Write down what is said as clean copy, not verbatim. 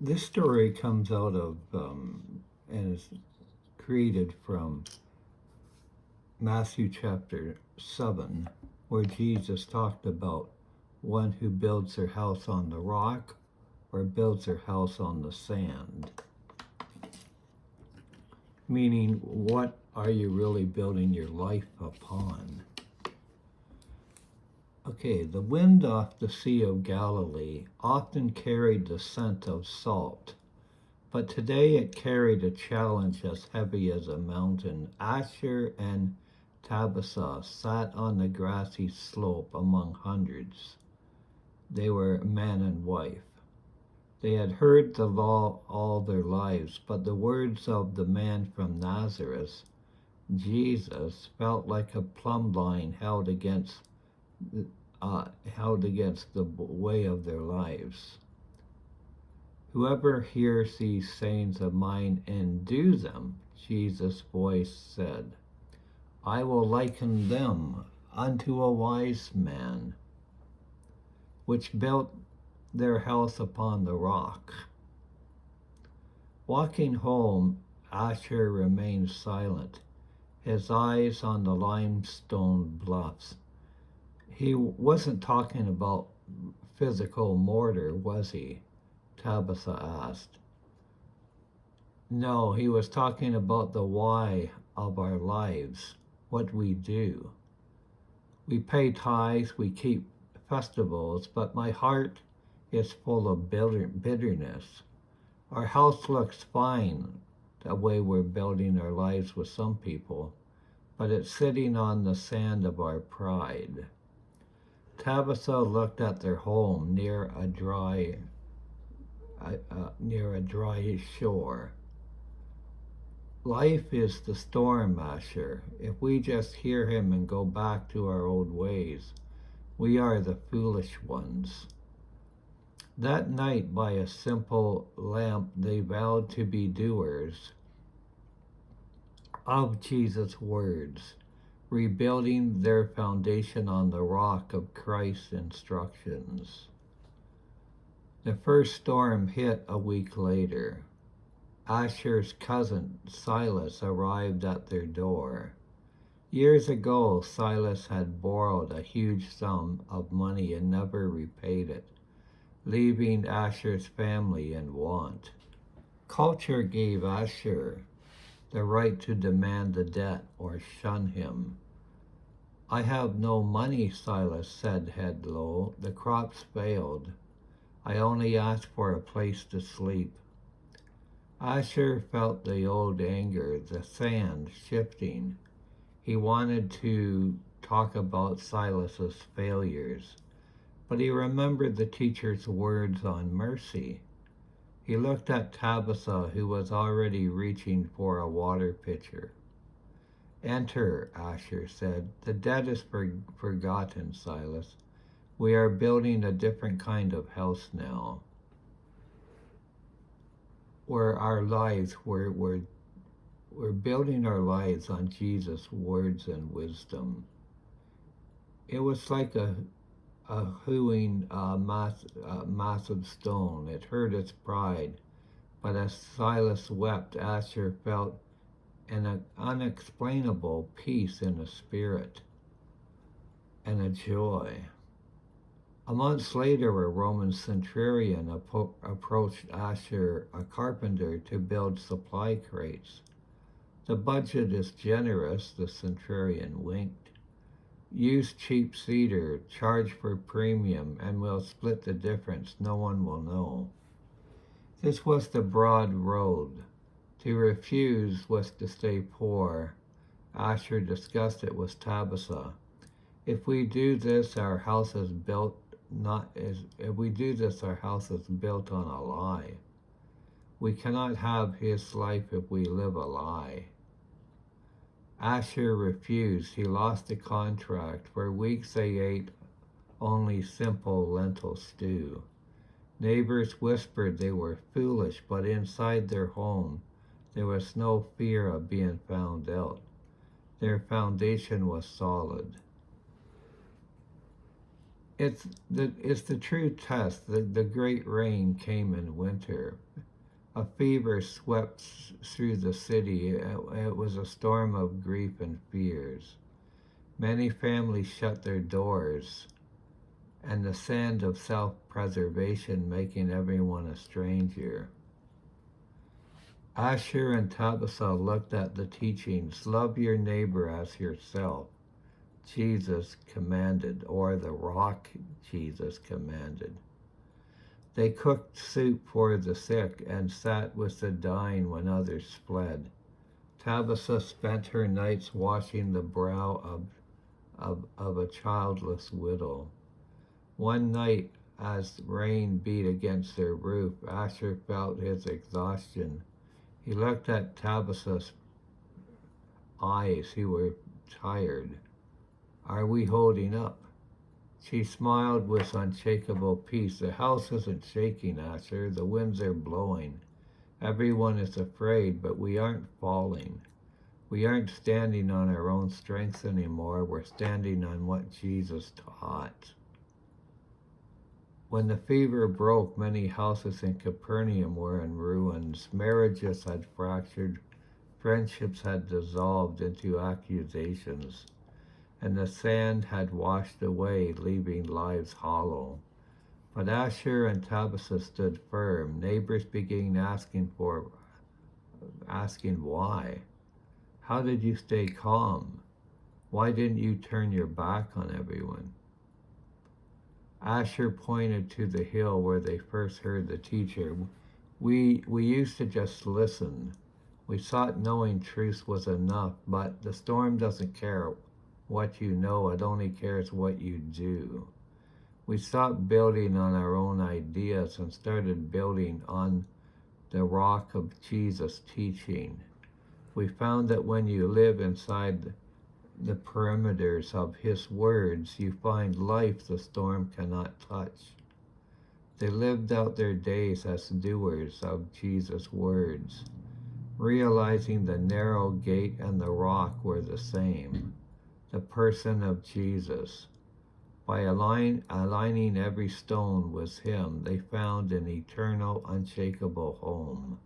This story comes out of and is created from Matthew chapter 7, where Jesus talked about one who builds their house on the rock or builds their house on the sand. Meaning, what are you really building your life upon? Okay, the wind off the Sea of Galilee often carried the scent of salt, but today it carried a challenge as heavy as a mountain. Asher and Tabitha sat on the grassy slope among hundreds. They were man and wife. They had heard the law all their lives, but the words of the man from Nazareth, Jesus, felt like a plumb line held against the way of their lives. Whoever hears these sayings of mine and do them, Jesus' voice said, I will liken them unto a wise man, which built their house upon the rock. Walking home, Asher remained silent, his eyes on the limestone bluffs. He wasn't talking about physical mortar, was he? Tabitha asked. No, he was talking about the why of our lives, what we do. We pay tithes, we keep festivals, but my heart is full of bitterness. Our house looks fine the way we're building our lives with some people, but it's sitting on the sand of our pride. Tabitha looked at their home near a dry shore. Life is the storm, Asher. If we just hear him and go back to our old ways, we are the foolish ones. That night, by a simple lamp, they vowed to be doers of Jesus' words, rebuilding their foundation on the rock of Christ's instructions. The first storm hit a week later. Asher's cousin, Silas, arrived at their door. Years ago, Silas had borrowed a huge sum of money and never repaid it, leaving Asher's family in want. Culture gave Asher the right to demand the debt or shun him. I have no money, Silas said, head low. The crops failed. I only asked for a place to sleep. Asher felt the old anger, the sand shifting. He wanted to talk about Silas's failures, but he remembered the teacher's words on mercy. He looked at Tabitha, who was already reaching for a water pitcher. Enter, Asher said. The debt is forgotten, Silas. We are building a different kind of house now, where our lives, we're building our lives on Jesus' words and wisdom. It was like a hewing massive stone. It hurt its pride, but as Silas wept, Asher felt an unexplainable peace in the spirit and a joy. A month later, a Roman centurion approached Asher, a carpenter, to build supply crates. The budget is generous, the centurion winked. Use cheap cedar, charge for premium, and we'll split the difference. No one will know. This was the broad road. To refuse was to stay poor. Asher discussed it with Tabitha. If we do this, our house is built if we do this, our house is built on a lie. We cannot have his life if we live a lie. Asher refused. He lost the contract. For weeks they ate only simple lentil stew. Neighbors whispered they were foolish, but inside their home there was no fear of being found out. Their foundation was solid. It's the true test. The great rain came in winter. A fever swept through the city. It was a storm of grief and fears. Many families shut their doors, and the sand of self-preservation making everyone a stranger. Asher and Tabitha looked at the teachings, love your neighbor as yourself, Jesus commanded, or the rock Jesus commanded. They cooked soup for the sick and sat with the dying when others fled. Tabitha spent her nights washing the brow of a childless widow. One night, as rain beat against their roof, Asher felt his exhaustion. He looked at Tabitha's eyes. He were tired. Are we holding up? She smiled with unshakable peace. The house isn't shaking, Asher. The winds are blowing. Everyone is afraid, but we aren't falling. We aren't standing on our own strength anymore. We're standing on what Jesus taught. When the fever broke, many houses in Capernaum were in ruins. Marriages had fractured, friendships had dissolved into accusations, and the sand had washed away, leaving lives hollow. But Asher and Tabitha stood firm. Neighbors began asking why. How did you stay calm? Why didn't you turn your back on everyone? Asher pointed to the hill where they first heard the teacher. We used to just listen. We thought knowing truth was enough, but the storm doesn't care what you know, it only cares what you do. We stopped building on our own ideas and started building on the rock of Jesus' teaching. We found that when you live inside the perimeters of his words, you find life the storm cannot touch. They lived out their days as doers of Jesus' words, realizing the narrow gate and the rock were the same, the person of Jesus. By aligning every stone with him, they found an eternal, unshakable home.